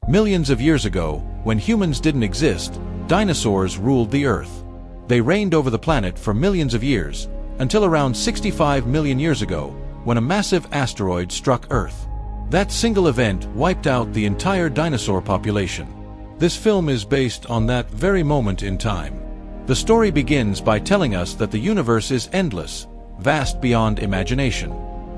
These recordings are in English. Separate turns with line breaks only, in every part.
Millions of years ago, when humans didn't exist, dinosaurs ruled the Earth. They reigned over the planet for millions of years, until around 65 million years ago, when a massive asteroid struck Earth. That single event wiped out the entire dinosaur population. This film is based on that very moment in time. The story begins by telling us that the universe is endless, vast beyond imagination.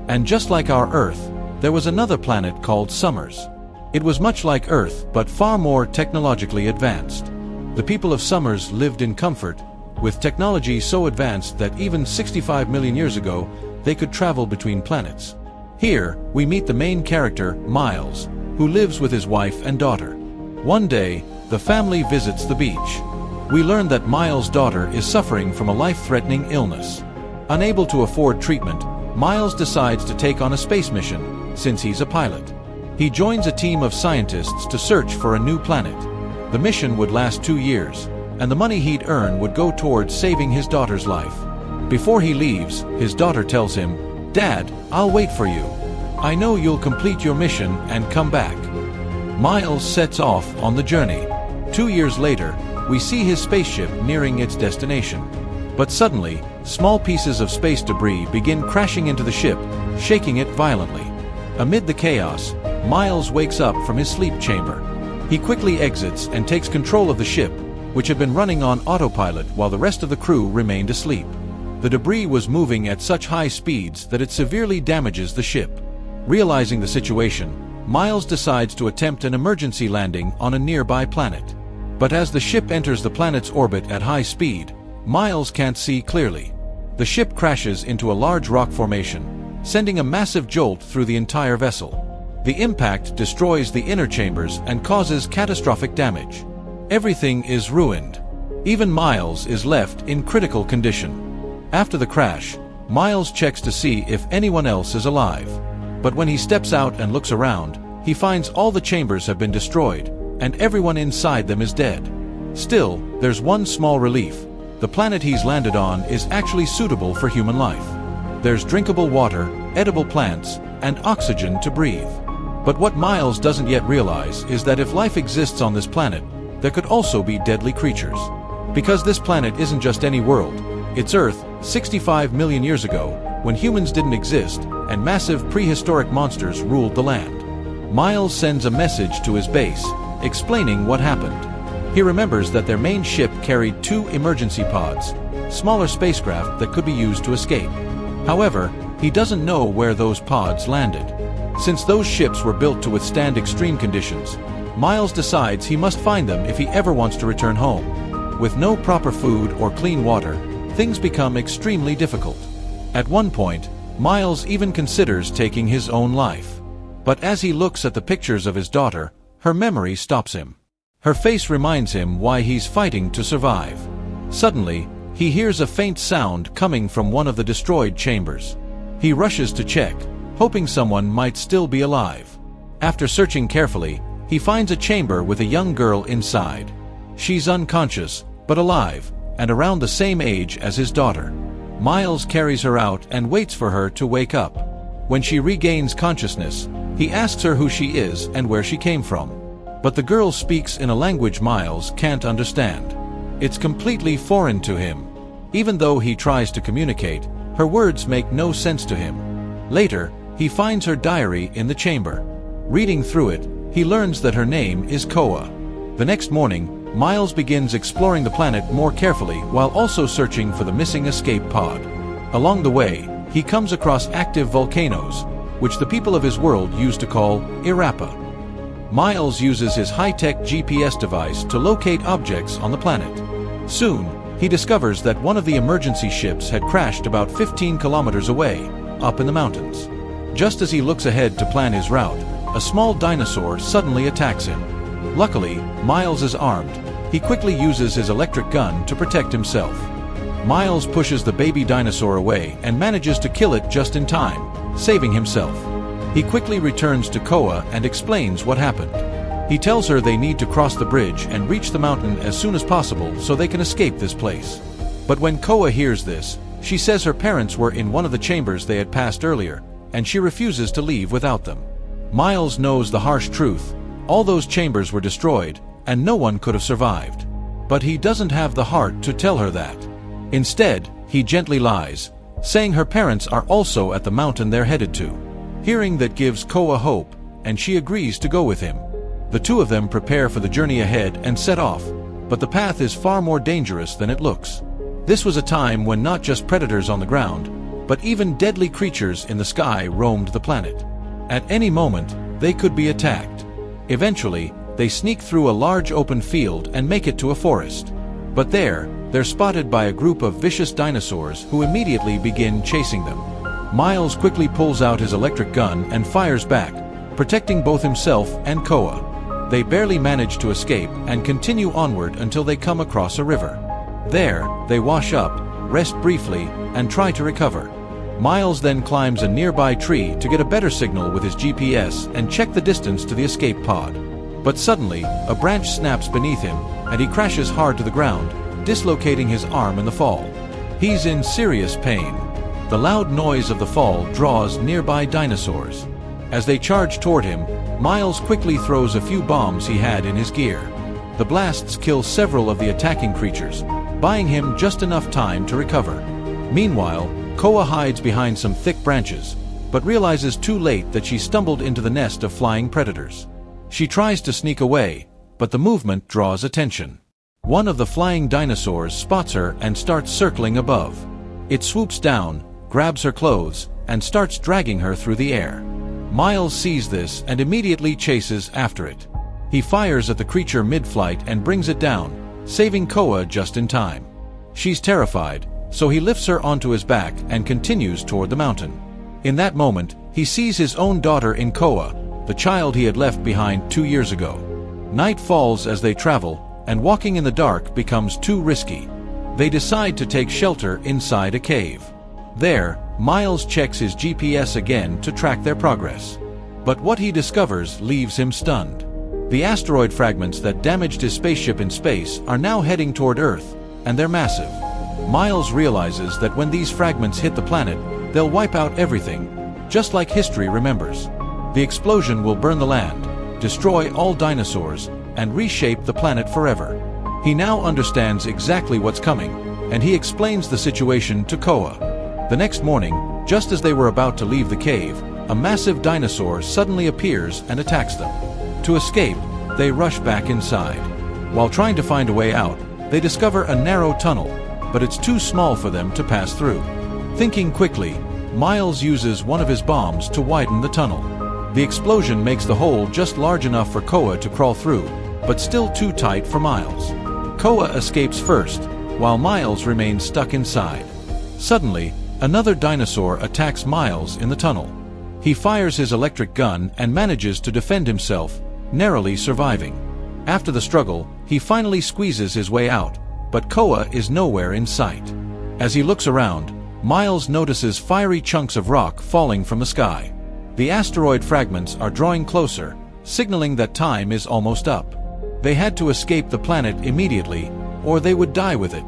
And just like our Earth, there was another planet called Summers. It was much like Earth, but far more technologically advanced. The people of Summers lived in comfort, with technology so advanced that even 65 million years ago, they could travel between planets. Here, we meet the main character, Miles, who lives with his wife and daughter. One day, the family visits the beach. We learn that Miles' daughter is suffering from a life-threatening illness. Unable to afford treatment, Miles decides to take on a space mission, since he's a pilot. He joins a team of scientists to search for a new planet. The mission would last 2 years, and the money he'd earn would go towards saving his daughter's life. Before he leaves, his daughter tells him, "Dad, I'll wait for you. I know you'll complete your mission and come back." Miles sets off on the journey. 2 years later, we see his spaceship nearing its destination. But suddenly, small pieces of space debris begin crashing into the ship, shaking it violently. Amid the chaos, Miles wakes up from his sleep chamber. He quickly exits and takes control of the ship, which had been running on autopilot while the rest of the crew remained asleep. The debris was moving at such high speeds that it severely damages the ship. Realizing the situation, Miles decides to attempt an emergency landing on a nearby planet. But as the ship enters the planet's orbit at high speed, Miles can't see clearly. The ship crashes into a large rock formation, sending a massive jolt through the entire vessel. The impact destroys the inner chambers and causes catastrophic damage. Everything is ruined. Even Miles is left in critical condition. After the crash, Miles checks to see if anyone else is alive. But when he steps out and looks around, he finds all the chambers have been destroyed, and everyone inside them is dead. Still, there's one small relief. The planet he's landed on is actually suitable for human life. There's drinkable water, edible plants, and oxygen to breathe. But what Miles doesn't yet realize is that if life exists on this planet, there could also be deadly creatures. Because this planet isn't just any world, it's Earth, 65 million years ago, when humans didn't exist, and massive prehistoric monsters ruled the land. Miles sends a message to his base, explaining what happened. He remembers that their main ship carried 2 emergency pods, smaller spacecraft that could be used to escape. However, he doesn't know where those pods landed. Since those ships were built to withstand extreme conditions, Miles decides he must find them if he ever wants to return home. With no proper food or clean water, things become extremely difficult. At one point, Miles even considers taking his own life. But as he looks at the pictures of his daughter, her memory stops him. Her face reminds him why he's fighting to survive. Suddenly, he hears a faint sound coming from one of the destroyed chambers. He rushes to check, hoping someone might still be alive. After searching carefully, he finds a chamber with a young girl inside. She's unconscious, but alive, and around the same age as his daughter. Miles carries her out and waits for her to wake up. When she regains consciousness, he asks her who she is and where she came from. But the girl speaks in a language Miles can't understand. It's completely foreign to him. Even though he tries to communicate, her words make no sense to him. Later, he finds her diary in the chamber. Reading through it, he learns that her name is Koa. The next morning, Miles begins exploring the planet more carefully while also searching for the missing escape pod. Along the way, he comes across active volcanoes, which the people of his world used to call Irapa. Miles uses his high-tech GPS device to locate objects on the planet. Soon, he discovers that one of the emergency ships had crashed about 15 kilometers away, up in the mountains. Just as he looks ahead to plan his route, a small dinosaur suddenly attacks him. Luckily, Miles is armed. He quickly uses his electric gun to protect himself. Miles pushes the baby dinosaur away and manages to kill it just in time, saving himself. He quickly returns to Koa and explains what happened. He tells her they need to cross the bridge and reach the mountain as soon as possible so they can escape this place. But when Koa hears this, she says her parents were in one of the chambers they had passed earlier, and she refuses to leave without them. Miles knows the harsh truth, All those chambers were destroyed, and no one could have survived. But he doesn't have the heart to tell her that. Instead, he gently lies, saying her parents are also at the mountain they're headed to. Hearing that gives Koa hope, and she agrees to go with him. The two of them prepare for the journey ahead and set off, but the path is far more dangerous than it looks. This was a time when not just predators on the ground, but even deadly creatures in the sky roamed the planet. At any moment, they could be attacked. Eventually, they sneak through a large open field and make it to a forest. But there, they're spotted by a group of vicious dinosaurs who immediately begin chasing them. Miles quickly pulls out his electric gun and fires back, protecting both himself and Koa. They barely manage to escape and continue onward until they come across a river. There, they wash up, rest briefly, and try to recover. Miles then climbs a nearby tree to get a better signal with his GPS and check the distance to the escape pod. But suddenly, a branch snaps beneath him, and he crashes hard to the ground, dislocating his arm in the fall. He's in serious pain. The loud noise of the fall draws nearby dinosaurs. As they charge toward him, Miles quickly throws a few bombs he had in his gear. The blasts kill several of the attacking creatures, buying him just enough time to recover. Meanwhile, Koa hides behind some thick branches, but realizes too late that she stumbled into the nest of flying predators. She tries to sneak away, but the movement draws attention. One of the flying dinosaurs spots her and starts circling above. It swoops down, grabs her clothes, and starts dragging her through the air. Miles sees this and immediately chases after it. He fires at the creature mid-flight and brings it down, saving Koa just in time. She's terrified, so he lifts her onto his back and continues toward the mountain. In that moment, he sees his own daughter in Koa, the child he had left behind 2 years ago. Night falls as they travel, and walking in the dark becomes too risky. They decide to take shelter inside a cave. There, Miles checks his GPS again to track their progress. But what he discovers leaves him stunned. The asteroid fragments that damaged his spaceship in space are now heading toward Earth, and they're massive. Miles realizes that when these fragments hit the planet, they'll wipe out everything, just like history remembers. The explosion will burn the land, destroy all dinosaurs, and reshape the planet forever. He now understands exactly what's coming, and he explains the situation to Koa. The next morning, just as they were about to leave the cave, a massive dinosaur suddenly appears and attacks them. To escape, they rush back inside. While trying to find a way out, they discover a narrow tunnel, but it's too small for them to pass through. Thinking quickly, Miles uses one of his bombs to widen the tunnel. The explosion makes the hole just large enough for Koa to crawl through, but still too tight for Miles. Koa escapes first, while Miles remains stuck inside. Suddenly, another dinosaur attacks Miles in the tunnel. He fires his electric gun and manages to defend himself, narrowly surviving. After the struggle, he finally squeezes his way out, but Koa is nowhere in sight. As he looks around, Miles notices fiery chunks of rock falling from the sky. The asteroid fragments are drawing closer, signaling that time is almost up. They had to escape the planet immediately, or they would die with it.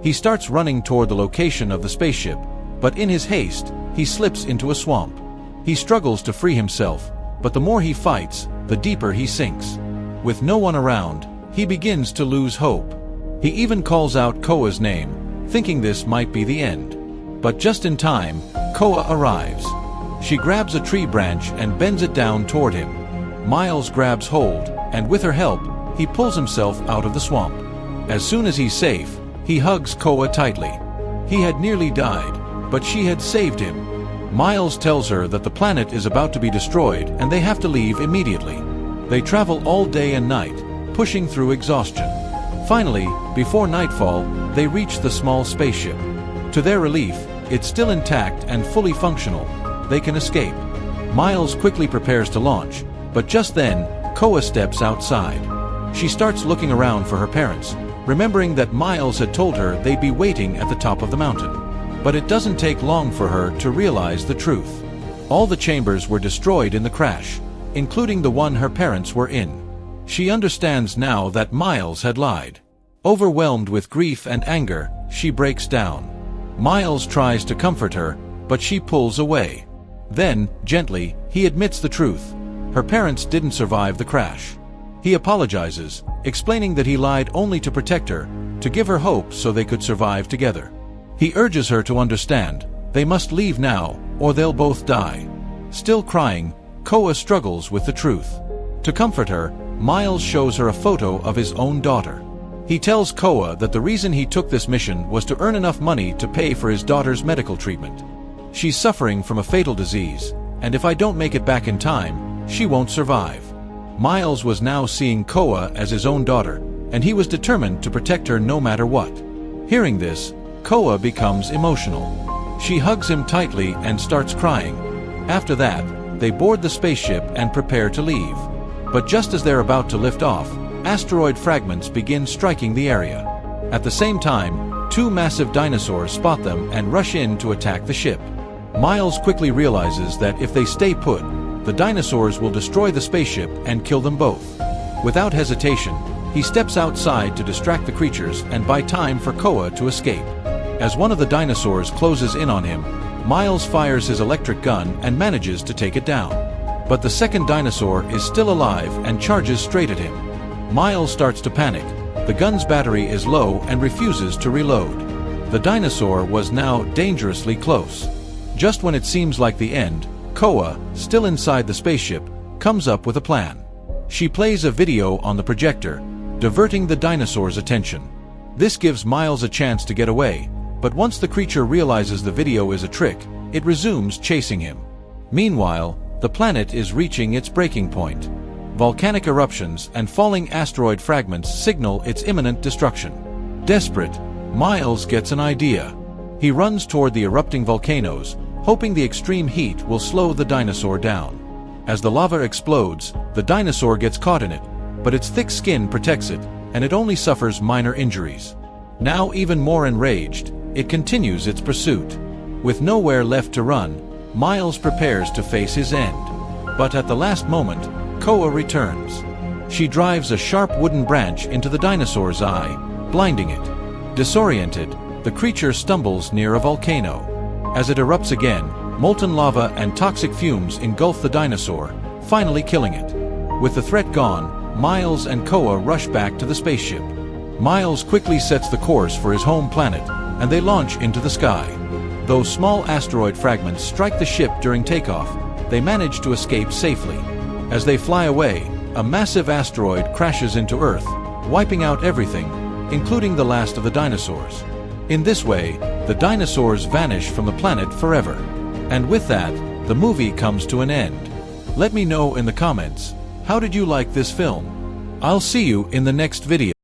He starts running toward the location of the spaceship, but in his haste, he slips into a swamp. He struggles to free himself, but the more he fights, the deeper he sinks. With no one around, he begins to lose hope. He even calls out Koa's name, thinking this might be the end. But just in time, Koa arrives. She grabs a tree branch and bends it down toward him. Miles grabs hold, and with her help, he pulls himself out of the swamp. As soon as he's safe, he hugs Koa tightly. He had nearly died, but she had saved him. Miles tells her that the planet is about to be destroyed and they have to leave immediately. They travel all day and night, pushing through exhaustion. Finally, before nightfall, they reach the small spaceship. To their relief, it's still intact and fully functional. They can escape. Miles quickly prepares to launch, but just then, Koa steps outside. She starts looking around for her parents, remembering that Miles had told her they'd be waiting at the top of the mountain. But it doesn't take long for her to realize the truth. All the chambers were destroyed in the crash, including the one her parents were in. She understands now that Miles had lied. Overwhelmed with grief and anger, she breaks down. Miles tries to comfort her, but she pulls away. Then, gently, he admits the truth. Her parents didn't survive the crash. He apologizes, explaining that he lied only to protect her, to give her hope so they could survive together. He urges her to understand, they must leave now, or they'll both die. Still crying, Koa struggles with the truth. To comfort her, Miles shows her a photo of his own daughter. He tells Koa that the reason he took this mission was to earn enough money to pay for his daughter's medical treatment. She's suffering from a fatal disease, and if I don't make it back in time, she won't survive. Miles was now seeing Koa as his own daughter, and he was determined to protect her no matter what. Hearing this, Koa becomes emotional. She hugs him tightly and starts crying. After that, they board the spaceship and prepare to leave. But just as they're about to lift off, asteroid fragments begin striking the area. At the same time, two massive dinosaurs spot them and rush in to attack the ship. Miles quickly realizes that if they stay put, the dinosaurs will destroy the spaceship and kill them both. Without hesitation, he steps outside to distract the creatures and buy time for Koa to escape. As one of the dinosaurs closes in on him, Miles fires his electric gun and manages to take it down. But the second dinosaur is still alive and charges straight at him. Miles starts to panic. The gun's battery is low and refuses to reload. The dinosaur was now dangerously close. Just when it seems like the end, Koa, still inside the spaceship, comes up with a plan. She plays a video on the projector, diverting the dinosaur's attention. This gives Miles a chance to get away, but once the creature realizes the video is a trick, it resumes chasing him. Meanwhile, the planet is reaching its breaking point. Volcanic eruptions and falling asteroid fragments signal its imminent destruction. Desperate, Miles gets an idea. He runs toward the erupting volcanoes, hoping the extreme heat will slow the dinosaur down. As the lava explodes, the dinosaur gets caught in it, but its thick skin protects it, and it only suffers minor injuries. Now even more enraged, it continues its pursuit. With nowhere left to run, Miles prepares to face his end. But at the last moment, Koa returns. She drives a sharp wooden branch into the dinosaur's eye, blinding it. Disoriented, the creature stumbles near a volcano. As it erupts again, molten lava and toxic fumes engulf the dinosaur, finally killing it. With the threat gone, Miles and Koa rush back to the spaceship. Miles quickly sets the course for his home planet, and they launch into the sky. Though small asteroid fragments strike the ship during takeoff, they manage to escape safely. As they fly away, a massive asteroid crashes into Earth, wiping out everything, including the last of the dinosaurs. In this way, the dinosaurs vanish from the planet forever. And with that, the movie comes to an end. Let me know in the comments, how did you like this film? I'll see you in the next video.